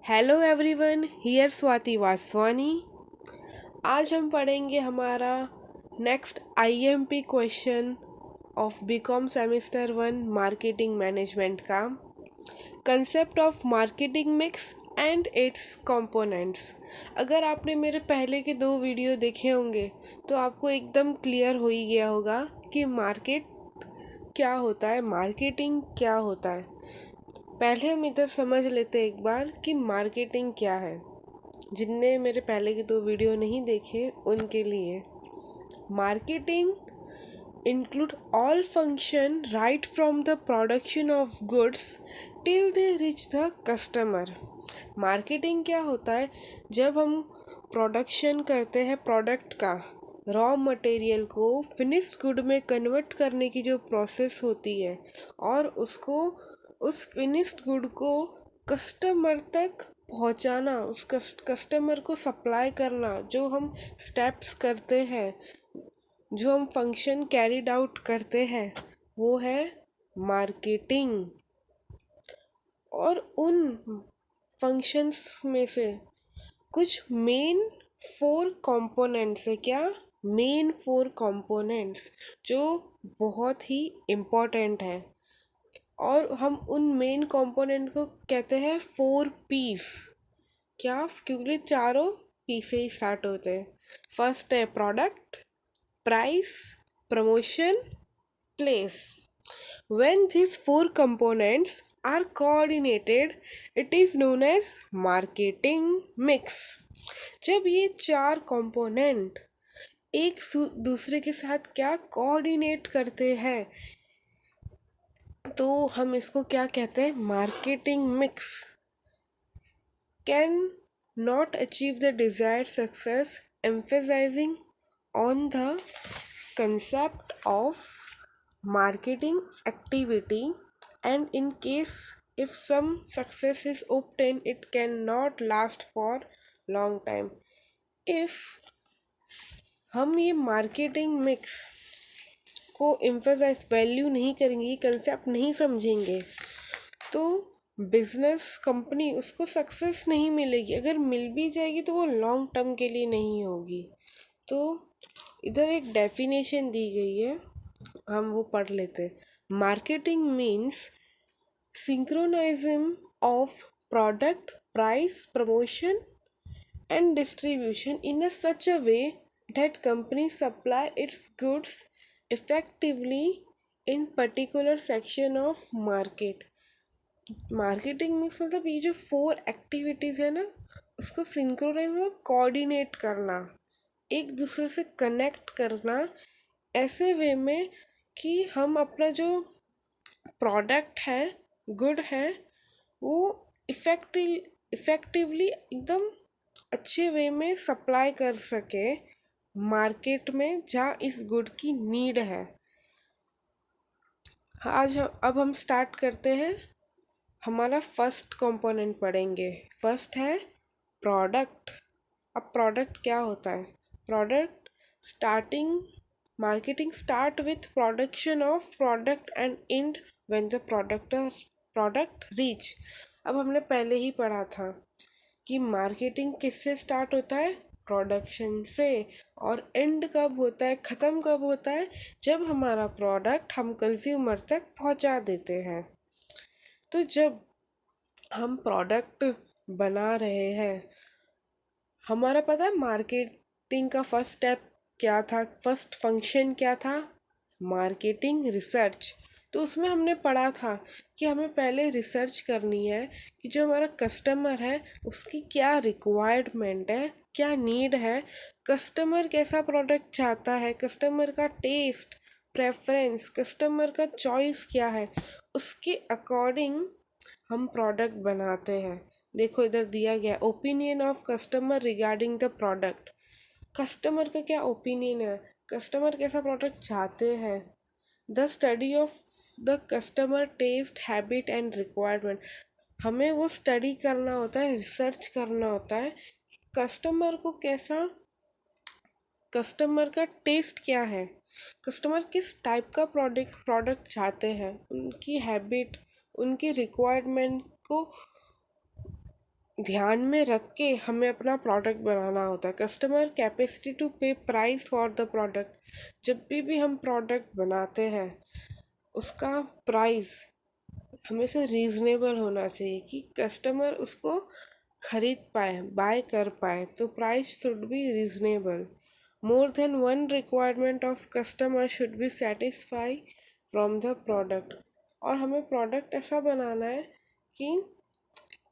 Hello everyone, here Swati Vaswani. आज हम पढ़ेंगे हमारा next IMP question of BCom semester 1 marketing management का concept of marketing mix and its components. अगर आपने मेरे पहले के 2 वीडियो देखे होंगे तो आपको एकदम क्लियर हो ही गया होगा कि मार्केट क्या होता है, मार्केटिंग क्या होता है। पहले हम इधर समझ लेते हैं एक बार कि मार्केटिंग क्या है। जिनने मेरे पहले के 2 वीडियो नहीं देखे उनके लिए marketing include all function right from the production of goods till they reach the customer। Marketing क्या होता है? जब हम प्रोडक्शन करते हैं प्रोडक्ट का, रॉ मटेरियल को फिनिश्ड गुड में कन्वर्ट करने की जो प्रोसेस होती है और उसको उस फिनिश्ड गुड को कस्टमर तक पहुंचाना, उस कस्टमर को सप्लाई करना, जो हम स्टेप्स करते हैं, जो हम फंक्शन कैरिड आउट करते हैं, वो है मार्केटिंग। और उन फंक्शंस में से कुछ मेन 4 कंपोनेंट्स है। क्या? मेन 4 कंपोनेंट्स जो बहुत ही इम्पोर्टेंट है। और हम उन मेन कंपोनेंट को कहते हैं 4 पीस। क्या? क्योंकि चारों पी से ही स्टार्ट होते हैं। फर्स्ट है product, price, promotion, place. When these 4 components are coordinated, it is known as marketing mix। जब ये 4 कंपोनेंट एक दूसरे के साथ क्या कोऑर्डिनेट करते हैं तो हम इसको क्या कहते हैं? Marketing mix. Can not achieve the desired success emphasizing on the concept of marketing activity, and in case if some success is obtained it cannot last for long time। if हम ये मार्केटिंग मिक्स को emphasise value नहीं करेंगे, ये concept नहीं समझेंगे तो business company उसको सक्सेस नहीं मिलेगी। अगर मिल भी जाएगी तो वो लॉन्ग टर्म के लिए नहीं होगी। तो इधर एक डेफिनेशन दी गई है, हम वो पढ़ लेते हैं। Marketing means synchronism of product, price, promotion and distribution in a such a way that company supply its goods effectively in particular section of market। Marketing means मतलब ये जो 4 एक्टिविटीज़ है ना, उसको सिंक्रोनाइज मतलब कोऑर्डिनेट करना, एक दूसरे से कनेक्ट करना ऐसे वे में कि हम अपना जो प्रोडक्ट है, गुड है, वो इफ़ेक्टिवली एकदम अच्छे वे में सप्लाई कर सके मार्केट में जहाँ इस गुड की नीड है। अब हम स्टार्ट करते हैं। हमारा फर्स्ट कंपोनेंट पढ़ेंगे। फर्स्ट है प्रोडक्ट। अब प्रोडक्ट क्या होता है? Product starting marketing start with production of product and and when the product reach. अब हमने पहले ही पढ़ा था कि मार्केटिंग किससे स्टार्ट होता है? प्रोडक्शन से। और एंड कब होता है, ख़त्म कब होता है? जब हमारा प्रोडक्ट हम कंज्यूमर तक पहुंचा देते हैं। तो जब हम प्रोडक्ट बना रहे हैं, हमारा पता है मार्केटिंग का फर्स्ट स्टेप क्या था, फर्स्ट फंक्शन क्या था? Marketing research. तो उसमें हमने पढ़ा था कि हमें पहले रिसर्च करनी है कि जो हमारा कस्टमर है उसकी क्या रिक्वायरमेंट है, क्या नीड है, कस्टमर कैसा प्रोडक्ट चाहता है, कस्टमर का टेस्ट, प्रेफरेंस, कस्टमर का चॉइस क्या है, उसके अकॉर्डिंग हम प्रोडक्ट बनाते हैं। देखो इधर दिया गया opinion of customer regarding the product. Customer का क्या ओपिनियन है, कस्टमर कैसा प्रोडक्ट चाहते हैं। The study of the customer taste, habit and requirement. हमें वो स्टडी करना होता है, रिसर्च करना होता है कस्टमर को कैसा, कस्टमर का टेस्ट क्या है, कस्टमर किस टाइप का प्रोडक्ट चाहते हैं, उनकी हैबिट, उनकी रिक्वायरमेंट को ध्यान में रख के हमें अपना प्रोडक्ट बनाना होता है। कस्टमर कैपेसिटी टू पे प्राइस फॉर द प्रोडक्ट। जब भी हम प्रोडक्ट बनाते हैं उसका प्राइस हमेशा रीजनेबल होना चाहिए कि कस्टमर उसको खरीद पाए, बाय कर पाए। तो price should be reasonable. More than one requirement of customer should be satisfy from the product. और हमें प्रोडक्ट ऐसा बनाना है कि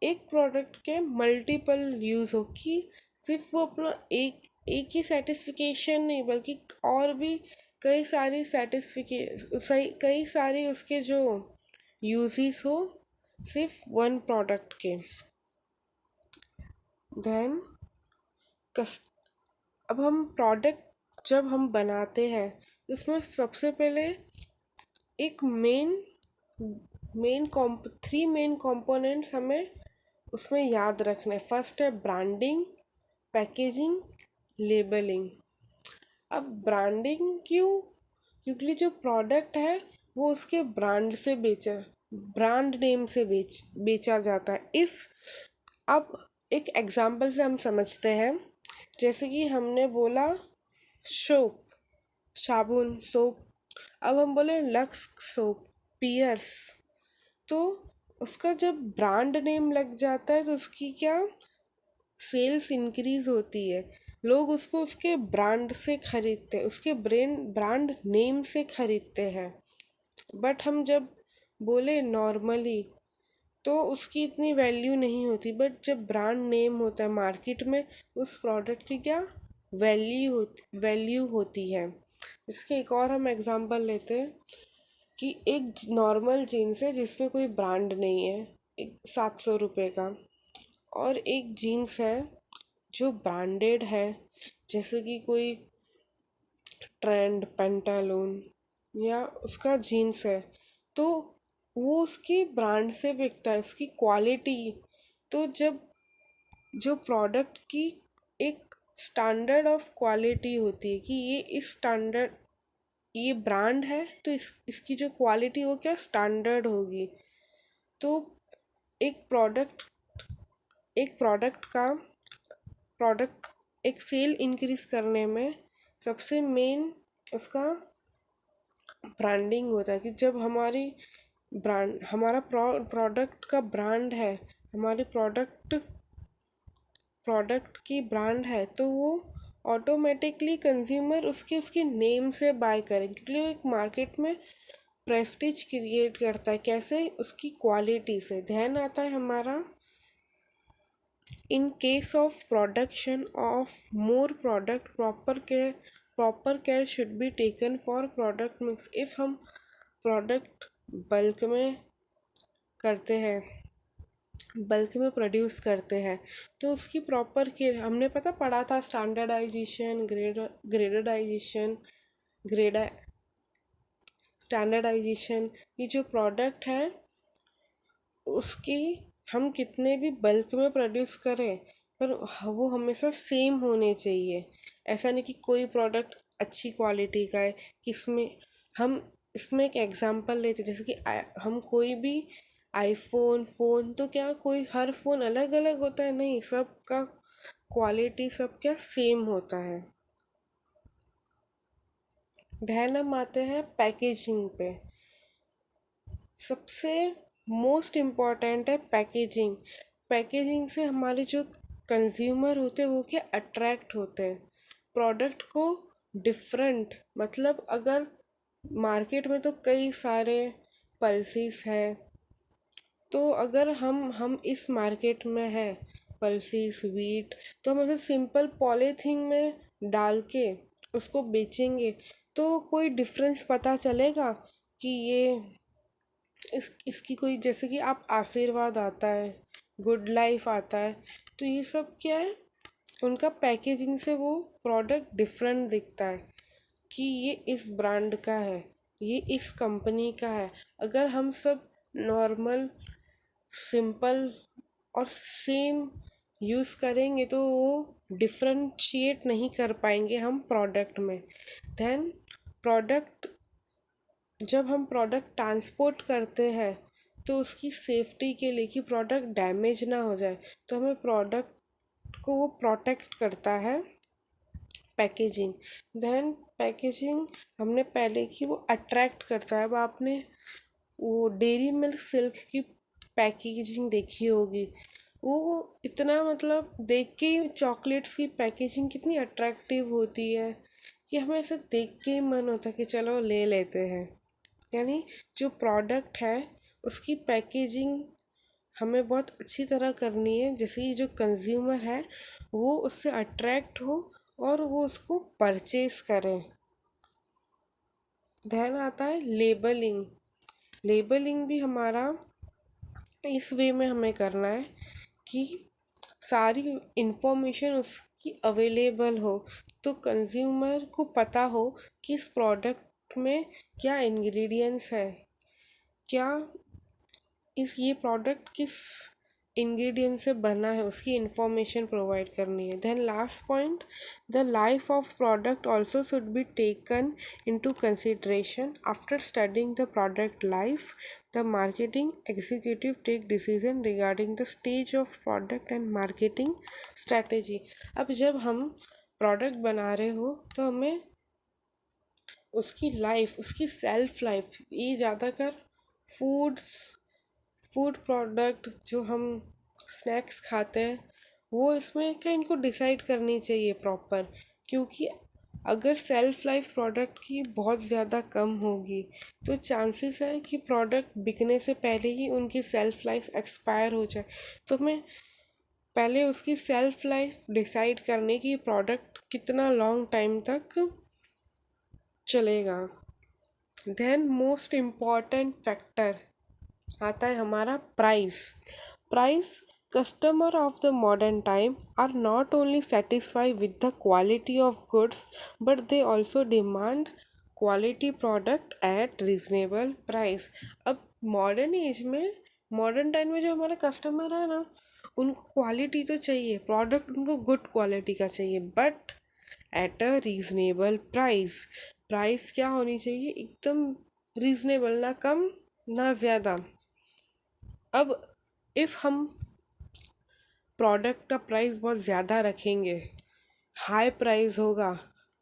एक प्रोडक्ट के मल्टीपल यूज़ हो, कि सिर्फ वो अपना एक ही सेटिस्फिकेशन नहीं बल्कि और भी कई सारी उसके जो यूजेस हो सिर्फ वन प्रोडक्ट के। देन अब हम प्रोडक्ट जब हम बनाते हैं उसमें सबसे पहले एक थ्री मेन कंपोनेंट्स हमें उसमें याद रखना है। फर्स्ट है ब्रांडिंग, पैकेजिंग, लेबलिंग। अब ब्रांडिंग क्यों? क्योंकि जो प्रोडक्ट है वो उसके ब्रांड नेम से बेचा जाता है। इफ़ अब एक एग्जांपल से हम समझते हैं, जैसे कि हमने बोला सोप, साबुन, सोप। अब हम बोले लक्स सोप, पियर्स। तो उसका जब ब्रांड नेम लग जाता है तो उसकी क्या सेल्स इंक्रीज होती है। लोग उसको उसके ब्रांड से खरीदते हैं, उसके ब्रांड नेम से खरीदते हैं। बट हम जब बोले नॉर्मली तो उसकी इतनी वैल्यू नहीं होती। बट जब ब्रांड नेम होता है मार्केट में उस प्रोडक्ट की क्या वैल्यू होती है। इसके एक और हम एग्जांपल लेते हैं कि एक नॉर्मल जीन्स है जिसमें कोई ब्रांड नहीं है, एक 700 रुपये का। और एक जीन्स है जो ब्रांडेड है, जैसे कि कोई ट्रेंड, पेंटालून या उसका जीन्स है। तो वो उसकी ब्रांड से बिकता है, उसकी क्वालिटी। तो जब जो प्रोडक्ट की एक स्टैंडर्ड ऑफ क्वालिटी होती है कि ये ब्रांड है तो इसकी जो क्वालिटी वो क्या स्टैंडर्ड होगी। तो एक प्रोडक्ट एक प्रोडक्ट का प्रोडक्ट एक सेल इंक्रीज करने में सबसे मेन उसका ब्रांडिंग होता है। कि जब हमारा प्रोडक्ट का ब्रांड है, हमारी प्रोडक्ट की ब्रांड है, तो वो ऑटोमेटिकली कंज्यूमर उसके नेम से बाय करेंगे, क्योंकि वो एक मार्केट में प्रेस्टीज क्रिएट करता है। कैसे? उसकी क्वालिटी से। ध्यान आता है हमारा in case of production of more product, proper care should be taken for product mix। if हम प्रोडक्ट बल्क में करते हैं, बल्क में प्रोड्यूस करते हैं, तो उसकी प्रॉपर केयर हमने पढ़ा था स्टैंडर्डाइजेशन, ग्रेड स्टैंडर्डाइजेशन। ये जो प्रोडक्ट है उसकी हम कितने भी बल्क में प्रोड्यूस करें पर वो हमेशा सेम होने चाहिए। ऐसा नहीं कि कोई प्रोडक्ट अच्छी क्वालिटी का है किसमें हम इसमें एक एग्जांपल लेते, जैसे कि हम कोई भी फ़ोन, तो क्या कोई हर फ़ोन अलग अलग होता है? नहीं, सबका क्वालिटी सब क्या सेम होता है। ध्यान हम आते हैं पैकेजिंग पे। सबसे मोस्ट इम्पॉर्टेंट है पैकेजिंग। पैकेजिंग से हमारे जो कंज्यूमर होते हैं वो क्या अट्रैक्ट होते हैं प्रोडक्ट को। डिफरेंट मतलब अगर मार्केट में तो कई सारे पल्सीज है, तो अगर हम इस मार्केट में है पल्सीज वीट, तो हम उसे सिंपल पॉलीथीन में डाल के उसको बेचेंगे तो कोई डिफरेंस पता चलेगा कि ये इसकी कोई, जैसे कि आप आशीर्वाद आता है, गुड लाइफ आता है, तो ये सब क्या है उनका पैकेजिंग से वो प्रोडक्ट डिफरेंट दिखता है कि ये इस ब्रांड का है, ये इस कंपनी का है। अगर हम सब नॉर्मल सिंपल और सेम यूज़ करेंगे तो वो डिफ्रेंशिएट नहीं कर पाएंगे हम प्रोडक्ट में। देन प्रोडक्ट जब हम प्रोडक्ट ट्रांसपोर्ट करते हैं तो उसकी सेफ्टी के लिए कि प्रोडक्ट डैमेज ना हो जाए, तो हमें प्रोडक्ट को वो प्रोटेक्ट करता है पैकेजिंग। देन पैकेजिंग हमने पहले की वो अट्रैक्ट करता है। अब आपने वो डेयरी मिल्क सिल्क की पैकेजिंग देखी होगी, वो इतना मतलब देख के ही चॉकलेट्स की पैकेजिंग कितनी अट्रैक्टिव होती है कि हमें ऐसे देख के ही मन होता है कि चलो ले लेते हैं। यानी जो प्रोडक्ट है उसकी पैकेजिंग हमें बहुत अच्छी तरह करनी है, जैसे कि जो कंज्यूमर है वो उससे अट्रैक्ट हो और वो उसको परचेज करें। ध्यान आता है लेबलिंग। लेबलिंग भी हमारा इस वे में हमें करना है कि सारी इंफॉर्मेशन उसकी अवेलेबल हो, तो कंज्यूमर को पता हो कि इस प्रोडक्ट में क्या इंग्रेडिएंट्स है, क्या ये प्रोडक्ट किस इंग्रेडिएंट से बना है, उसकी इंफॉर्मेशन प्रोवाइड करनी है। Then last point, the life of product also should be taken into consideration. After studying the product life, the marketing executive take decision regarding the stage of product and marketing strategy. अब जब हम product बना रहे हो तो हमें उसकी life, उसकी सेल्फ लाइफ, ये ज़्यादातर फूड्स फूड प्रोडक्ट जो हम स्नैक्स खाते हैं वो इसमें क्या इनको डिसाइड करनी चाहिए प्रॉपर, क्योंकि अगर सेल्फ लाइफ प्रोडक्ट की बहुत ज़्यादा कम होगी तो चांसेस है कि प्रोडक्ट बिकने से पहले ही उनकी सेल्फ लाइफ एक्सपायर हो जाए। तो हमें पहले उसकी सेल्फ लाइफ डिसाइड करने की प्रोडक्ट कितना लॉन्ग टाइम तक चलेगा। देन मोस्ट इम्पॉर्टेंट फैक्टर आता है हमारा price. Price, customer of the modern time are not only satisfy with the quality of goods but they also demand quality product at reasonable price. अब modern age में, modern time में जो हमारे customer है ना, उनको क्वालिटी तो चाहिए, प्रोडक्ट उनको गुड क्वालिटी का चाहिए, but at a reasonable price. Price क्या होनी चाहिए, एकदम रीजनेबल, ना कम ना ज़्यादा। अब इफ़ हम प्रोडक्ट का प्राइस बहुत ज़्यादा रखेंगे, हाई प्राइस होगा,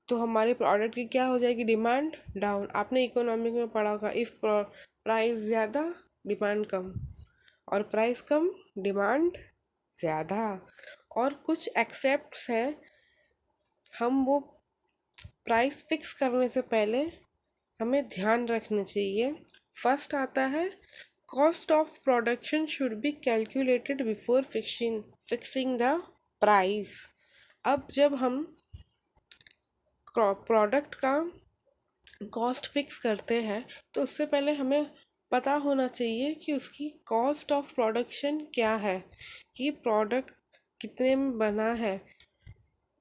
तो हमारे प्रोडक्ट की क्या हो जाएगी, डिमांड डाउन। आपने इकोनॉमिक में पढ़ा होगा, इफ़ प्राइस ज़्यादा डिमांड कम, और प्राइस कम डिमांड ज़्यादा। और कुछ एक्सेप्ट्स हैं, हम वो प्राइस फिक्स करने से पहले हमें ध्यान रखना चाहिए। फर्स्ट आता है, cost of production should be calculated before fixing the price. अब जब हम प्रोडक्ट का कॉस्ट फिक्स करते हैं तो उससे पहले हमें पता होना चाहिए कि उसकी कॉस्ट ऑफ प्रोडक्शन क्या है, कि प्रोडक्ट कितने में बना है,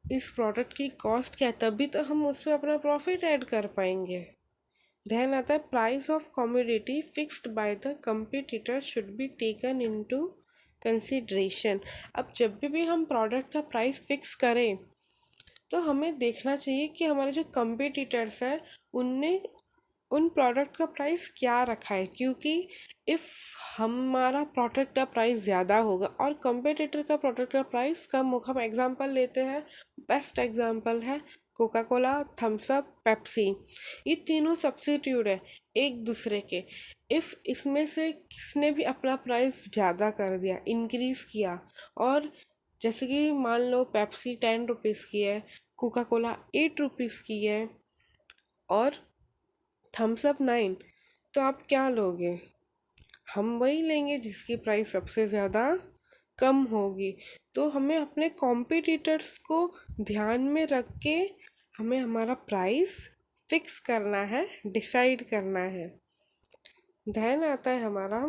इस प्रोडक्ट की कॉस्ट क्या है, तभी तो हम उसमें अपना प्रॉफिट ऐड कर पाएंगे। ध्यान आता है, price of commodity fixed by the competitor should be taken into consideration. अब जब भी हम प्रोडक्ट का प्राइस फिक्स करें तो हमें देखना चाहिए कि हमारे जो कंपटीटर्स हैं उनने उन प्रोडक्ट का प्राइस क्या रखा है, क्योंकि इफ़ हमारा प्रोडक्ट का प्राइस ज़्यादा होगा और कंपटीटर का प्रोडक्ट का प्राइस कम होगा, हम एग्जांपल लेते हैं, बेस्ट एग्जांपल है Coca Cola, Thums Up, Pepsi, ये तीनों सब्स्टिट्यूट है एक दूसरे के। इफ़ इसमें से किसने भी अपना प्राइस ज़्यादा कर दिया, इंक्रीज़ किया, और जैसे कि मान लो पेप्सी 10 रुपीज़ की है, कोका कोला 8 रुपीज़ की है, और थम्स अप 9, तो आप क्या लोगे, हम वही लेंगे जिसकी प्राइस सबसे ज़्यादा कम होगी। तो हमें अपने कॉम्पिटिटर्स को ध्यान में रख के हमें हमारा प्राइस फिक्स करना है, डिसाइड करना है। ध्यान आता है हमारा,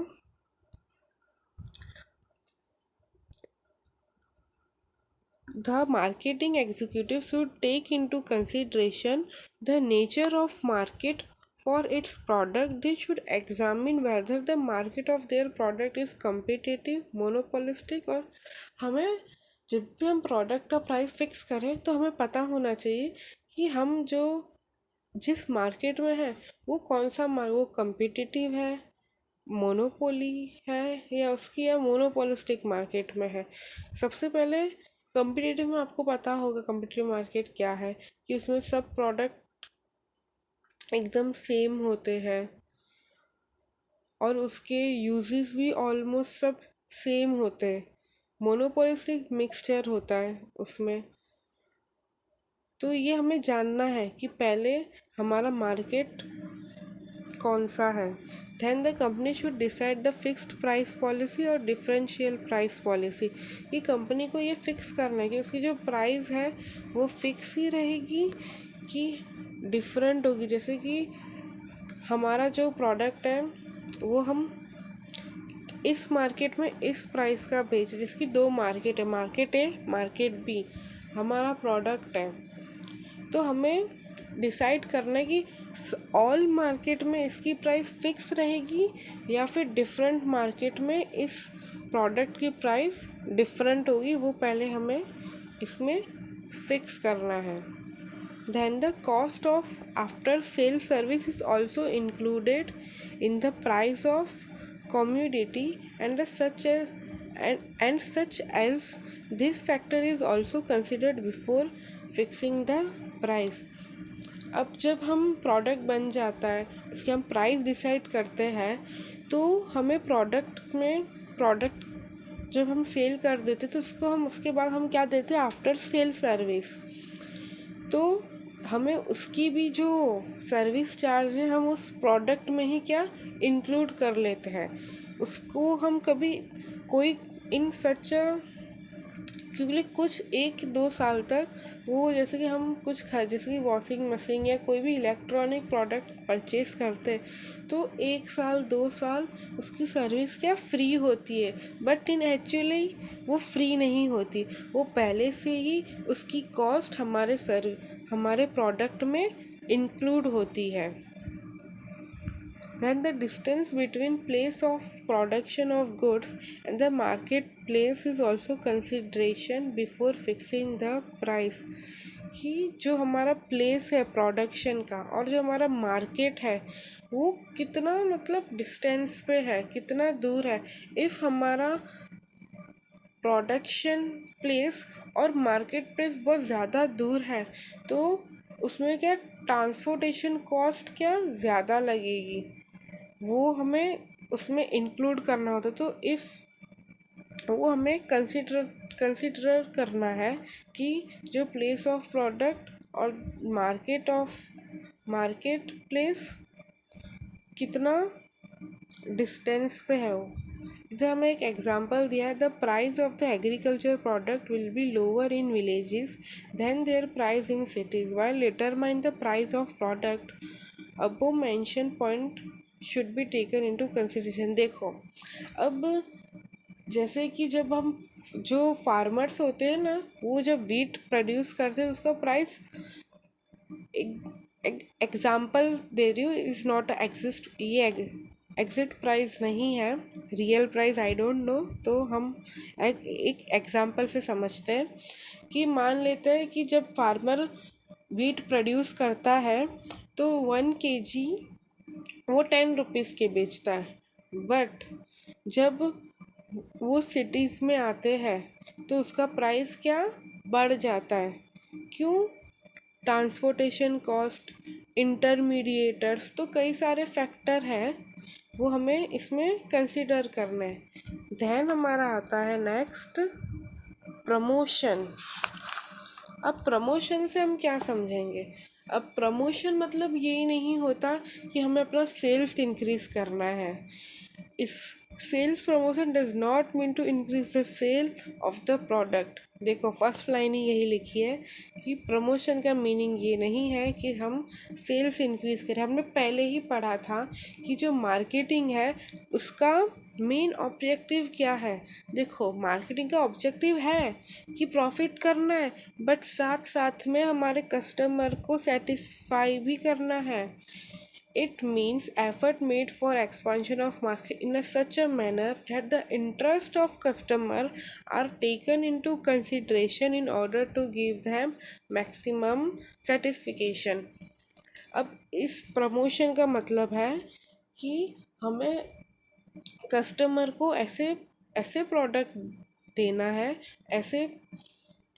the marketing executive should take into consideration the nature of market for its product. They should examine whether the market of their product is competitive, monopolistic, और हमें जब भी हम प्रोडक्ट का प्राइस फिक्स करें तो हमें पता होना चाहिए कि हम जो जिस मार्केट में है वो कौन सा वो कम्पिटिटिव है, मोनोपोली है या उसकी या मोनोपोलिस्टिक मार्केट में है। सबसे पहले कम्पिटिटिव में आपको पता होगा कम्पिटिटिव मार्केट क्या है, कि उसमें सब प्रोडक्ट एकदम सेम होते हैं और उसके यूजेस भी ऑलमोस्ट सब सेम होते हैं। मोनोपोलिस्टिक मिक्सचर होता है उसमें। तो ये हमें जानना है कि पहले हमारा मार्केट कौन सा है। Then the company should decide the fixed price policy और डिफरेंशियल प्राइस पॉलिसी। कि कंपनी को ये फिक्स करना है कि उसकी जो प्राइस है वो फिक्स ही रहेगी कि डिफरेंट होगी। जैसे कि हमारा जो प्रोडक्ट है वो हम इस मार्केट में इस प्राइस का बेच, जिसकी दो मार्केट है, मार्केट ए मार्केट बी, हमारा प्रोडक्ट है। तो हमें डिसाइड करना है कि ऑल मार्केट में इसकी प्राइस फिक्स रहेगी या फिर डिफरेंट मार्केट में इस प्रोडक्ट की प्राइस डिफरेंट होगी। वो पहले हमें इसमें फिक्स करना है। Then the cost of after sales service is also included in the price of commodity and such as this factor is also considered before fixing the price। अब जब हम प्रोडक्ट बन जाता है उसकी हम प्राइस डिसाइड करते हैं, तो हमें प्रोडक्ट जब हम सेल कर देते तो उसके बाद हम क्या देते हैं, आफ्टर सेल सर्विस। तो हमें उसकी भी जो सर्विस चार्ज है हम उस प्रोडक्ट में ही क्या इंक्लूड कर लेते हैं। उसको हम कभी कोई इन सच, क्योंकि कुछ 1-2 साल तक वो, जैसे कि हम जैसे कि वॉशिंग मशीन या कोई भी इलेक्ट्रॉनिक प्रोडक्ट परचेज करते तो 1 साल 2 साल उसकी सर्विस क्या फ्री होती है, बट इन एक्चुअली वो फ्री नहीं होती। वो पहले से ही उसकी कॉस्ट हमारे प्रोडक्ट में इंक्लूड होती है। Then the distance between place of production of goods and the marketplace is also consideration before fixing the price। कि जो हमारा प्लेस है प्रोडक्शन का और जो हमारा मार्केट है वो कितना मतलब डिस्टेंस पे है, कितना दूर है। इफ़ हमारा प्रोडक्शन प्लेस और मार्केट प्लेस बहुत ज़्यादा दूर है तो उसमें क्या ट्रांसपोर्टेशन कॉस्ट क्या ज़्यादा लगेगी, वो हमें उसमें इंक्लूड करना होता। तो इफ़ वो हमें कंसिडर करना है कि जो प्लेस ऑफ प्रोडक्ट और मार्केट प्लेस कितना डिस्टेंस पे है वो। इधर हमें एक एग्जांपल दिया है, the price of the agriculture product will be lower in villages than their price in cities while determine the price of product above mention point should be taken into consideration. देखो अब जैसे कि जब हम जो farmers होते हैं ना, वो जब वीट प्रोड्यूस करते हैं उसका प्राइस, एग्जाम्पल दे रही हूँ, इज़ नॉट ये एग्जिट प्राइस नहीं है, real price I don't know. तो हम एक एग्जाम्पल से समझते हैं कि मान लेते हैं कि जब फार्मर वीट प्रोड्यूस करता है तो 1 kg वो 10 रुपीज़ के बेचता है, बट जब वो सिटीज़ में आते हैं तो उसका प्राइस क्या बढ़ जाता है। क्यों? ट्रांसपोर्टेशन कॉस्ट, इंटरमीडिएटर्स, तो कई सारे फैक्टर हैं वो हमें इसमें कंसिडर करना है। ध्यान हमारा आता है नेक्स्ट प्रमोशन। अब प्रमोशन से हम क्या समझेंगे? अब प्रमोशन मतलब यही नहीं होता कि हमें अपना सेल्स इंक्रीज करना है। इस sales promotion does not mean to increase the sale of the product. देखो फर्स्ट लाइन ही यही लिखी है कि प्रमोशन का मीनिंग ये नहीं है कि हम सेल्स इंक्रीज करें। हमने पहले ही पढ़ा था कि जो मार्केटिंग है उसका मेन ऑब्जेक्टिव क्या है। देखो मार्केटिंग का ऑब्जेक्टिव है कि प्रॉफिट करना है, बट साथ साथ में हमारे कस्टमर को सेटिस्फाई भी करना है। It means effort made for expansion of market in such a manner that the interest of customer are taken into consideration in order to give them maximum satisfaction। अब इस प्रमोशन का मतलब है कि हमें कस्टमर को ऐसे ऐसे प्रोडक्ट देना है, ऐसे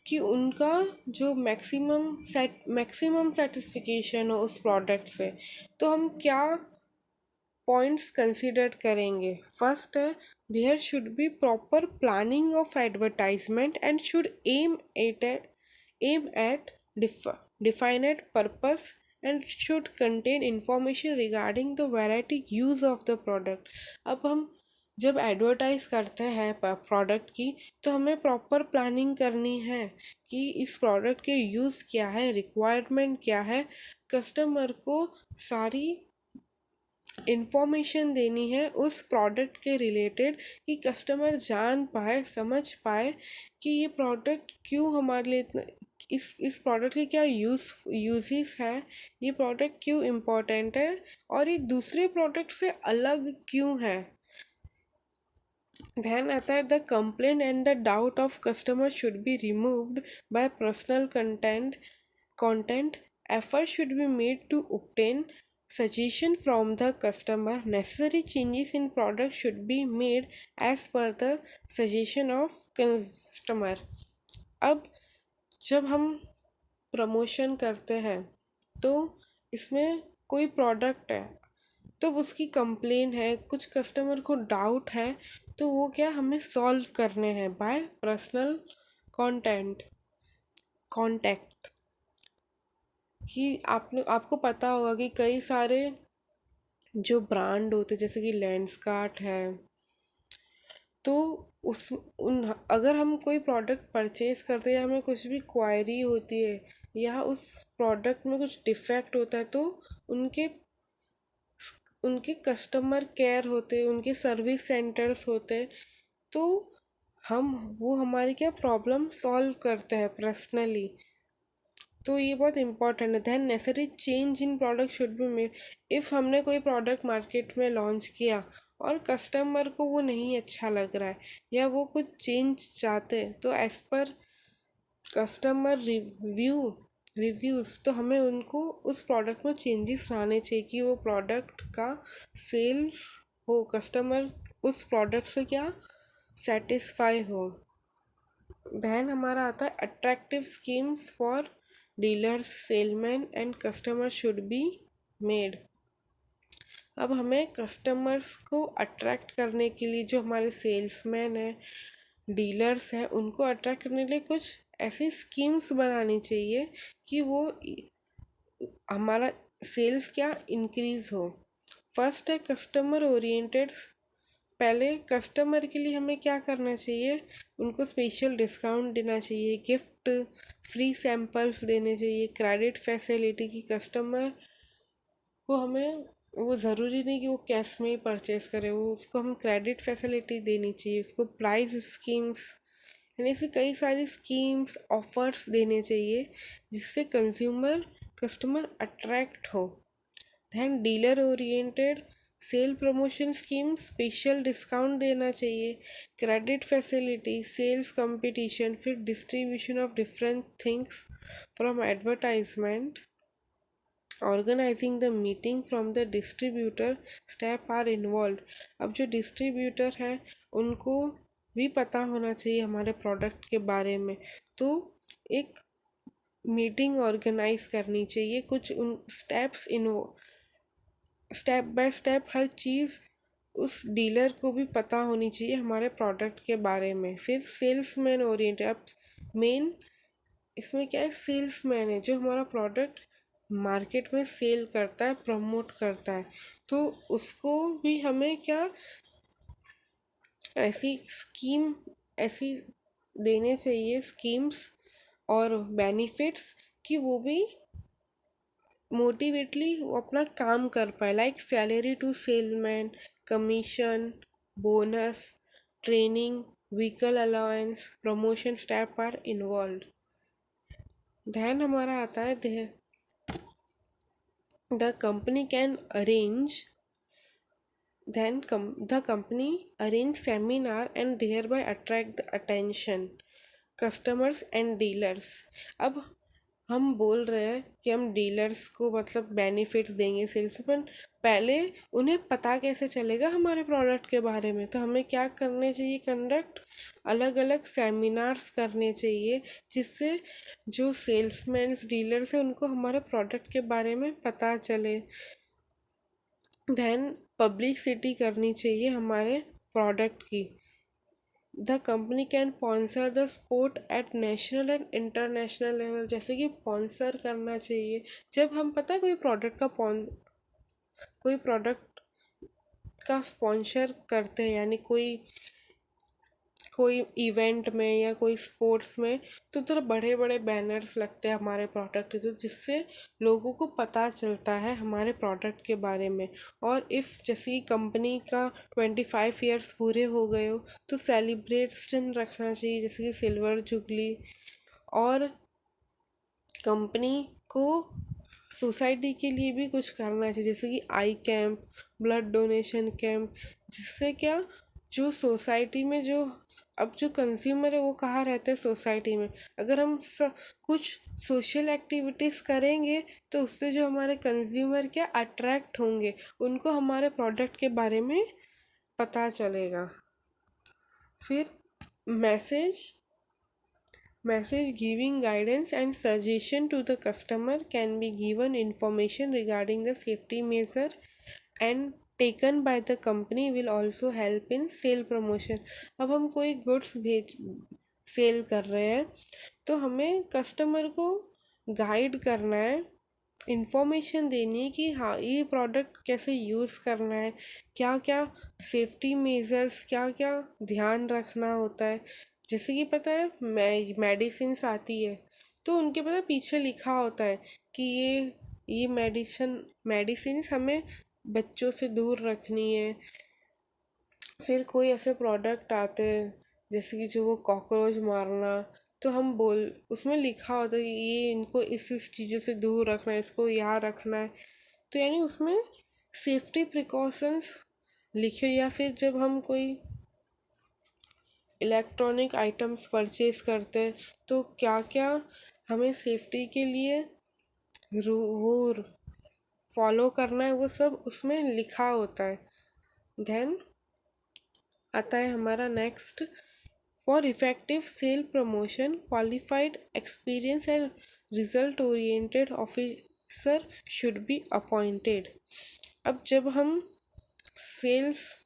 कि उनका जो मैक्सिमम सेटिस्फिकेशन हो उस प्रोडक्ट से। तो हम क्या पॉइंट्स कंसिडर करेंगे? फर्स्ट है, there should be proper planning of advertisement and should aim at definite purpose and should contain information regarding the variety use of the product। अब हम जब एडवर्टाइज करते हैं प्रोडक्ट की, तो हमें प्रॉपर प्लानिंग करनी है कि इस प्रोडक्ट के यूज़ क्या है, रिक्वायरमेंट क्या है, कस्टमर को सारी इंफॉर्मेशन देनी है उस प्रोडक्ट के रिलेटेड, कि कस्टमर जान पाए, समझ पाए कि ये प्रोडक्ट क्यों हमारे लिए इस प्रोडक्ट के क्या यूजेस है, ये प्रोडक्ट क्यों इम्पोर्टेंट है और ये दूसरे प्रोडक्ट से अलग क्यों है। ध्यान आता है, the complain and the doubt of customer should be removed by personal content effort should be made to obtain suggestion from the customer। Necessary changes in product should be made as per the suggestion of customer। अब जब हम promotion करते हैं, तो इसमें कोई product है, तो उसकी कंप्लेन है, कुछ कस्टमर को डाउट है, तो वो क्या हमें सॉल्व करने हैं बाय पर्सनल कॉन्टैक्ट। कि आपको पता होगा कि कई सारे जो ब्रांड होते जैसे कि लेंसकार्ट है, तो उस उन अगर हम कोई प्रोडक्ट परचेज करते हैं या हमें कुछ भी क्वायरी होती है या उस प्रोडक्ट में कुछ डिफेक्ट होता है, तो उनके उनके कस्टमर केयर होते, उनके सर्विस सेंटर्स होते, तो वो हमारी क्या प्रॉब्लम सॉल्व करते हैं पर्सनली। तो ये बहुत इंपॉर्टेंट है। Then necessary change in product should be made. If हमने कोई प्रोडक्ट मार्केट में लॉन्च किया और कस्टमर को वो नहीं अच्छा लग रहा है या वो कुछ चेंज चाहते हैं, तो एज पर कस्टमर रिव्यूज़ तो हमें उनको उस प्रोडक्ट में चेंजेस लाने चाहिए कि वो प्रोडक्ट का सेल्स हो, कस्टमर उस प्रोडक्ट से क्या सेटिस्फाई हो। दैन हमारा आता है attractive schemes for dealers, salesman and customer should be made. अब हमें कस्टमर्स को अट्रैक्ट करने के लिए जो हमारे सेल्समैन हैं, डीलर्स हैं, उनको अट्रैक्ट करने के लिए कुछ ऐसी स्कीम्स बनानी चाहिए कि वो हमारा सेल्स क्या इंक्रीज हो। फर्स्ट है कस्टमर ओरिएंटेड। पहले कस्टमर के लिए हमें क्या करना चाहिए, उनको स्पेशल डिस्काउंट देना चाहिए, गिफ्ट, फ्री सैम्पल्स देने चाहिए, क्रेडिट फैसिलिटी की कस्टमर को हमें वो ज़रूरी नहीं कि वो कैश में ही परचेस करे, वो उसको हम क्रेडिट फैसिलिटी देनी चाहिए, उसको प्राइस स्कीम्स यानी ऐसी कई सारी स्कीम्स ऑफर्स देने चाहिए जिससे कस्टमर अट्रैक्ट हो। Then dealer oriented sale promotion scheme, special discount देना चाहिए, क्रेडिट फैसिलिटी, सेल्स कंपटीशन, फिर distribution of different things from advertisement, organising the meeting from the distributor step are involve. अब जो distributor हैं उनको भी पता होना चाहिए हमारे प्रोडक्ट के बारे में, तो एक मीटिंग ऑर्गेनाइज करनी चाहिए, कुछ उन स्टेप बाय स्टेप हर चीज़ उस डीलर को भी पता होनी चाहिए हमारे प्रोडक्ट के बारे में। फिर सेल्समैन ओरिएंटेड। अब मेन इसमें क्या है, सेल्समैन है जो हमारा प्रोडक्ट मार्केट में सेल करता है, प्रमोट करता है, तो उसको भी हमें क्या ऐसी देने चाहिए स्कीम्स और बेनिफिट्स कि वो भी मोटिवेटली वो अपना काम कर पाए, like salary to salesman, commission, bonus, training, vehicle allowance, promotion step are involve. ध्यान हमारा आता है the company can arrange the company arrange seminar and thereby attract the attention customers and dealers। अब हम बोल रहे हैं कि हम डीलर्स को मतलब बेनिफिट्स देंगे सेल्स पे, पर पहले उन्हें पता कैसे चलेगा हमारे प्रोडक्ट के बारे में? तो हमें क्या करने चाहिए, कंडक्ट अलग अलग सेमिनार्स करने चाहिए, जिससे जो सेल्समैन डीलर्स हैं उनको हमारे प्रोडक्ट के बारे में पता चले। देन पब्लिसिटी करनी चाहिए हमारे प्रोडक्ट की। The company can sponsor the sport at national and international level, जैसे कि स्पॉन्सर करना चाहिए। जब हम पता है कोई प्रोडक्ट का स्पॉन्सर करते हैं, यानी कोई कोई इवेंट में या कोई स्पोर्ट्स में, तो उधर बड़े बड़े बैनर्स लगते हैं हमारे प्रोडक्ट के, तो जिससे लोगों को पता चलता है हमारे प्रोडक्ट के बारे में। और इफ़ जैसे कंपनी का 25 ईयर्स पूरे हो गए हो, तो सेलिब्रेशन रखना चाहिए, जैसे कि सिल्वर जुबली। और कंपनी को सोसाइटी के लिए भी कुछ करना चाहिए, जैसे कि आई कैंप, ब्लड डोनेशन कैंप, जिससे क्या, जो सोसाइटी में जो अब जो कंज्यूमर है वो कहाँ रहते हैं, सोसाइटी में। अगर हम कुछ सोशल एक्टिविटीज़ करेंगे, तो उससे जो हमारे कंज्यूमर क्या अट्रैक्ट होंगे, उनको हमारे प्रोडक्ट के बारे में पता चलेगा। फिर message Message giving guidance and suggestion to the customer can be given information regarding the safety measure and taken by the company will also help in sale promotion। अब हम कोई गुड्स भेज सेल कर रहे हैं, तो हमें कस्टमर को गाइड करना है, इंफॉर्मेशन देनी है कि हाँ ये प्रोडक्ट कैसे यूज़ करना है, क्या क्या सेफ्टी मेजर्स, क्या क्या ध्यान रखना होता है। जैसे कि पता है मेडिसिन्स आती है, तो उनके पता पीछे लिखा होता है कि ये मेडिसिन्स हमें बच्चों से दूर रखनी है। फिर कोई ऐसे प्रोडक्ट आते हैं जैसे कि जो वो कॉकरोच मारना, तो हम बोल उसमें लिखा होता है कि ये इनको इस चीज़ों से दूर रखना है, इसको यहाँ रखना है। तो यानी उसमें सेफ्टी प्रिकॉशंस लिखे। या फिर जब हम कोई इलेक्ट्रॉनिक आइटम्स परचेज करते हैं, तो क्या क्या हमें सेफ्टी के लिए वो फॉलो करना है, वो सब उसमें लिखा होता है। देन आता है हमारा next, for effective sale promotion qualified experience and result oriented officer should be appointed. अब जब हम सेल्स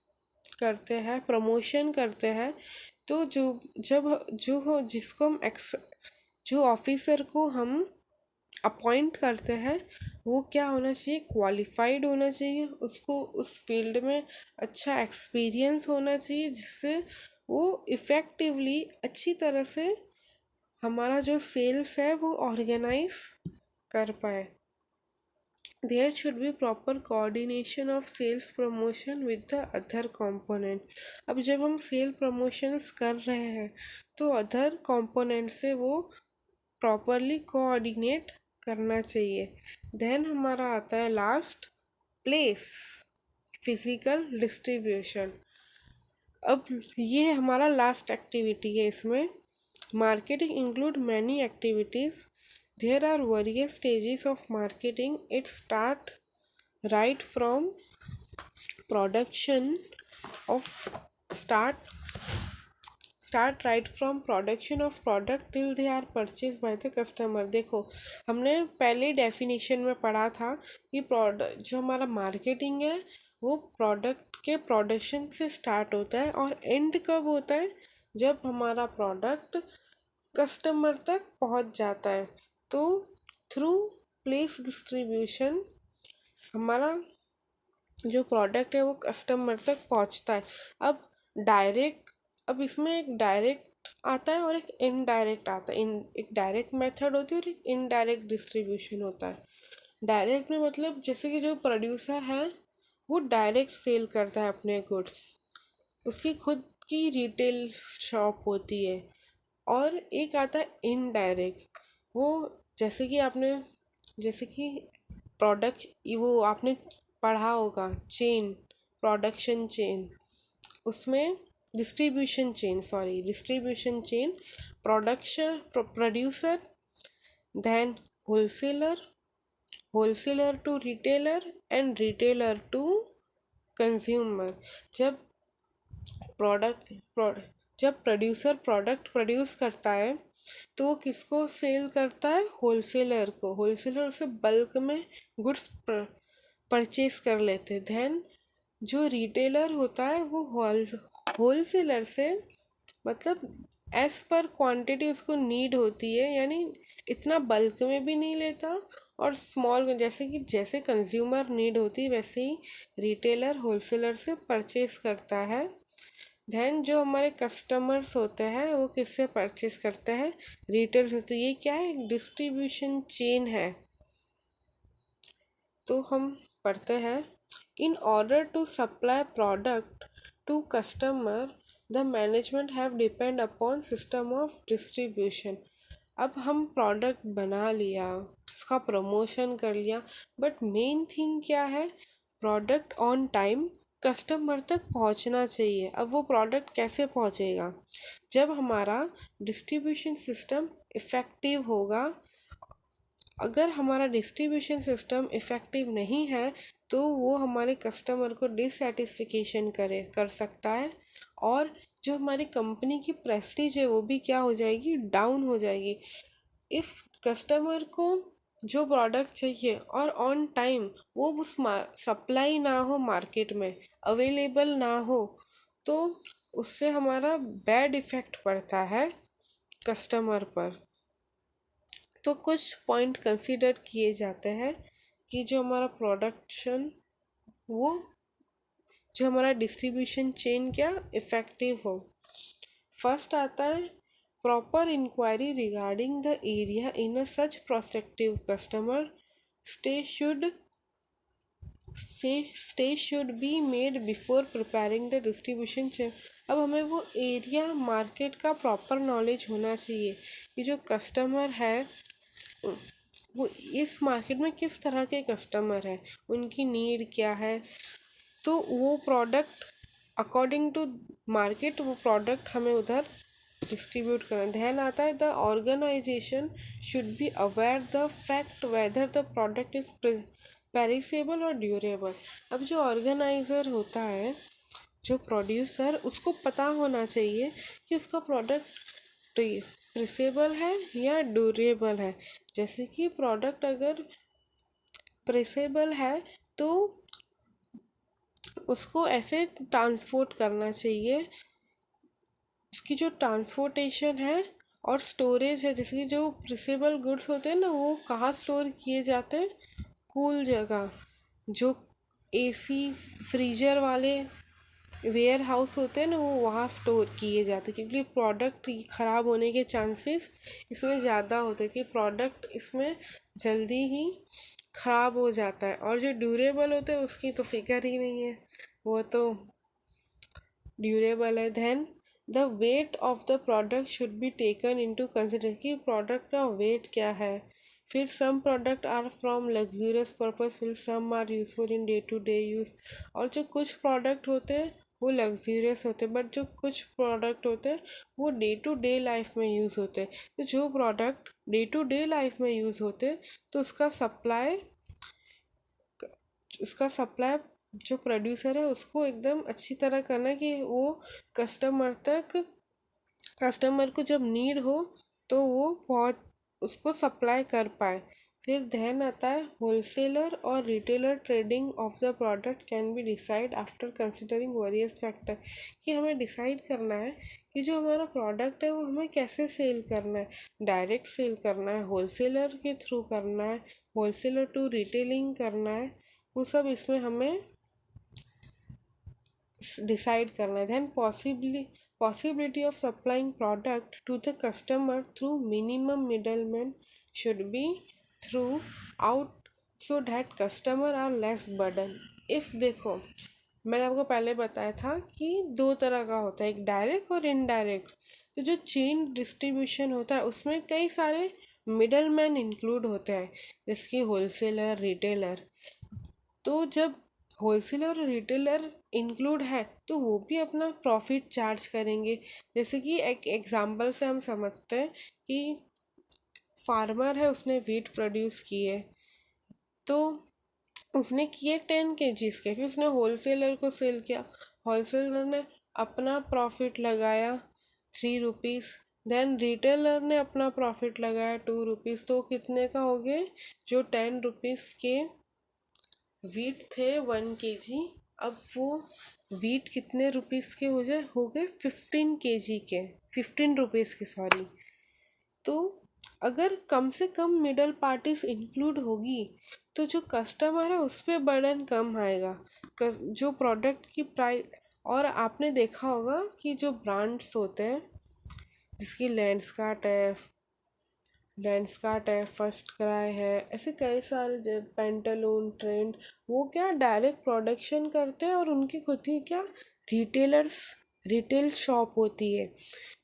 करते हैं, प्रमोशन करते हैं, तो जो हो जिसको हम जो ऑफिसर को हम अपॉइंट करते हैं, वो क्या होना चाहिए, क्वालिफाइड होना चाहिए, उसको उस फील्ड में अच्छा एक्सपीरियंस होना चाहिए, जिससे वो इफ़ेक्टिवली अच्छी तरह से हमारा जो सेल्स है वो ऑर्गेनाइज कर पाए। There should be proper coordination of sales promotion with the other component. अब जब हम सेल प्रमोशंस कर रहे हैं, तो अदर कंपोनेंट से वो प्रॉपरली कोऑर्डिनेट करना चाहिए। देन हमारा आता है लास्ट, प्लेस फिजिकल डिस्ट्रीब्यूशन। अब ये हमारा लास्ट एक्टिविटी है। इसमें marketing include many activities. There are various stages of marketing. It start right from production of start start right from production of product till they are purchase by the customer. देखो, हमने पहले definition में पढ़ा था कि product जो हमारा marketing है वो प्रोडक्ट के प्रोडक्शन से स्टार्ट होता है, और एंड कब होता है, जब हमारा प्रोडक्ट कस्टमर तक पहुंच जाता है। तो थ्रू प्लेस डिस्ट्रीब्यूशन हमारा जो प्रोडक्ट है वो कस्टमर तक पहुंचता है। अब डायरेक्ट अब इसमें एक डायरेक्ट आता है और एक इनडायरेक्ट आता है। एक डायरेक्ट मेथड होती है और एक इनडायरेक्ट डिस्ट्रीब्यूशन होता है। डायरेक्ट में मतलब जैसे कि जो प्रोड्यूसर है वो डायरेक्ट सेल करता है अपने गुड्स, उसकी खुद की रिटेल शॉप होती है। और एक आता है इनडायरेक्ट, वो जैसे कि प्रोडक्ट, वो आपने पढ़ा होगा चेन, प्रोडक्शन चेन, उसमें distribution chain production producer, then wholesaler, wholesaler to retailer and retailer to consumer. जब जब प्रोड्यूसर प्रोडक्ट प्रोड्यूस करता है तो वो किसको सेल करता है? होलसेलर को। होलसेलर से बल्क में गुड्स परचेज कर लेते। देन जो रिटेलर होता है वो होलसेलर से मतलब एज पर क्वांटिटी उसको नीड होती है, यानी इतना बल्क में भी नहीं लेता, और स्मॉल जैसे कंज्यूमर नीड होती है वैसे ही रिटेलर होलसेलर से परचेज करता है। देन जो हमारे कस्टमर्स होते हैं वो किससे परचेज करते हैं? रिटेल से। तो ये क्या है? एक डिस्ट्रीब्यूशन चेन है। तो हम पढ़ते हैं, in order to supply product to customer the management have depend upon system of distribution. अब हम प्रोडक्ट बना लिया, उसका प्रमोशन कर लिया, बट मेन थिंग क्या है? प्रोडक्ट ऑन टाइम कस्टमर तक पहुंचना चाहिए। अब वो प्रोडक्ट कैसे पहुंचेगा? जब हमारा डिस्ट्रीब्यूशन सिस्टम इफ़ेक्टिव होगा। अगर हमारा डिस्ट्रीब्यूशन सिस्टम इफ़ेक्टिव नहीं है तो वो हमारे कस्टमर को डिससेटिस्फिकेशन कर सकता है, और जो हमारी कंपनी की प्रेस्टीज है वो भी क्या हो जाएगी? डाउन हो जाएगी। इफ़ कस्टमर को जो प्रोडक्ट चाहिए और ऑन टाइम वो उस सप्लाई ना हो, मार्केट में अवेलेबल ना हो, तो उससे हमारा बैड इफ़ेक्ट पड़ता है कस्टमर पर। तो कुछ पॉइंट कंसीडर किए जाते हैं कि जो हमारा प्रोडक्शन, वो जो हमारा डिस्ट्रीब्यूशन चेन क्या इफ़ेक्टिव हो। फर्स्ट आता है proper enquiry regarding the area in a such prospective customer stay should be made before preparing the distribution chain. अब हमें वो एरिया मार्केट का प्रॉपर नॉलेज होना चाहिए कि जो कस्टमर है वो इस मार्केट में किस तरह के कस्टमर है, उनकी नीड क्या है, तो वो प्रोडक्ट अकॉर्डिंग टू मार्केट वो प्रोडक्ट हमें उधर डिस्ट्रीब्यूट करना। ध्यान आता है the organisation should be aware the fact whether the product is perishable और ड्यूरेबल। अब जो ऑर्गेनाइज़र होता है, जो प्रोड्यूसर, उसको पता होना चाहिए कि उसका प्रोडक्ट प्रेसेबल है या ड्यूरेबल है। जैसे कि प्रोडक्ट अगर प्रेसेबल है तो उसको ऐसे ट्रांसपोर्ट करना चाहिए, उसकी जो ट्रांसपोर्टेशन है और स्टोरेज है, जैसे कि जो प्रेसेबल गुड्स होते हैं ना वो कहाँ स्टोर किए जाते हैं? कूल जगह, जो एसी फ्रीजर वाले वेयर हाउस होते हैं ना वो वहाँ स्टोर किए जाते हैं, क्योंकि प्रोडक्ट ख़राब होने के चांसेस इसमें ज़्यादा होते हैं, कि प्रोडक्ट इसमें जल्दी ही ख़राब हो जाता है। और जो ड्यूरेबल होते हैं उसकी तो फिक्र ही नहीं है, वो तो ड्यूरेबल है। Then the weight of the product should be taken into consider, कि प्रोडक्ट का वेट क्या है। फिर some product are from luxurious purpose, फिर some are useful in day to day use. और जो कुछ प्रोडक्ट होते हैं वो लग्जूरियस होते हैं, बट जो कुछ प्रोडक्ट होते हैं वो डे टू डे लाइफ में यूज़ होते हैं। तो जो product day to day life में यूज़ होते हैं तो उसका सप्लाई जो प्रोड्यूसर है उसको एकदम अच्छी तरह करना कि वो कस्टमर को जब नीड हो तो वो बहुत उसको सप्लाई कर पाए। फिर ध्यान आता है होलसेलर और retailer trading of the product can be decide after considering various factor, कि हमें डिसाइड करना है कि जो हमारा प्रोडक्ट है वो हमें कैसे सेल करना है। डायरेक्ट सेल करना है, होलसेलर के थ्रू करना है, होलसेलर टू रिटेलिंग करना है, वो सब इसमें हमें डिसाइड करना है। Then possibility of supplying product to the customer through minimum middlemen should be through out so that customer are less burden। if देखो, मैंने आपको पहले बताया था कि दो तरह का होता है, एक डायरेक्ट और इनडायरेक्ट। तो जो चेन डिस्ट्रीब्यूशन होता है उसमें कई सारे मिडल मैन इंक्लूड होते हैं, जैसे कि होलसेलर, रिटेलर। तो जब होलसेलर और रिटेलर इंक्लूड है तो वो भी अपना प्रॉफिट चार्ज करेंगे। जैसे कि एक एग्जांपल से हम समझते हैं कि फार्मर है उसने वीट प्रोड्यूस किए, तो उसने किए 10 kg के, फिर उसने होलसेलर को सेल किया, होलसेलर ने अपना प्रॉफिट लगाया 3 रुपीज़, देन रिटेलर ने अपना प्रॉफिट लगाया 2 रुपीज़, तो कितने का हो गए? जो 10 रुपीज़ के वीट थे 1 kg, अब वो वीट कितने रुपीज़ के हो गए 15 kg के, 15 रुपीज़ के, सॉरी। तो अगर कम से कम मिडल पार्टीज इंक्लूड होगी तो जो कस्टमर है उस पर बर्डन कम आएगा। जो प्रोडक्ट की प्राइस, और आपने देखा होगा कि जो ब्रांड्स होते हैं जिसकी लेंसकार्ट है, फर्स्ट क्राई है, ऐसे कई सारे, पेंटालून, ट्रेंड, वो क्या डायरेक्ट प्रोडक्शन करते हैं और उनकी खुद की क्या रिटेल शॉप होती है।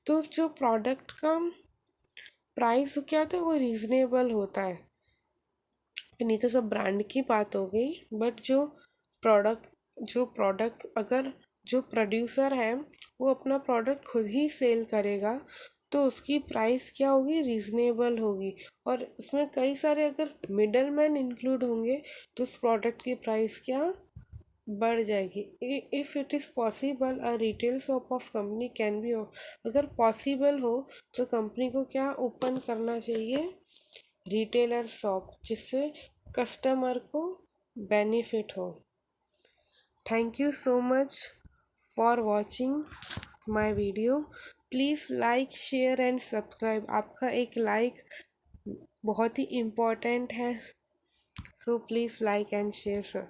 तो जो प्रोडक्ट का प्राइस क्या होता है वो रीज़नेबल होता है। नहीं तो सब ब्रांड की बात हो गई, बट जो प्रोडक्ट अगर जो प्रोड्यूसर है वो अपना प्रोडक्ट खुद ही सेल करेगा तो उसकी प्राइस क्या होगी? रीज़नेबल होगी। और उसमें कई सारे अगर मिडल मैन इंक्लूड होंगे तो उस प्रोडक्ट की प्राइस क्या बढ़ जाएगी। If it is possible a retail shop of company can be, अगर पॉसिबल हो तो कंपनी को क्या ओपन करना चाहिए? रिटेलर शॉप, जिससे कस्टमर को बेनिफिट हो। Thank you so much for watching my video. Please like, share and subscribe. आपका एक लाइक बहुत ही इम्पोर्टेंट है, so please like and share sir.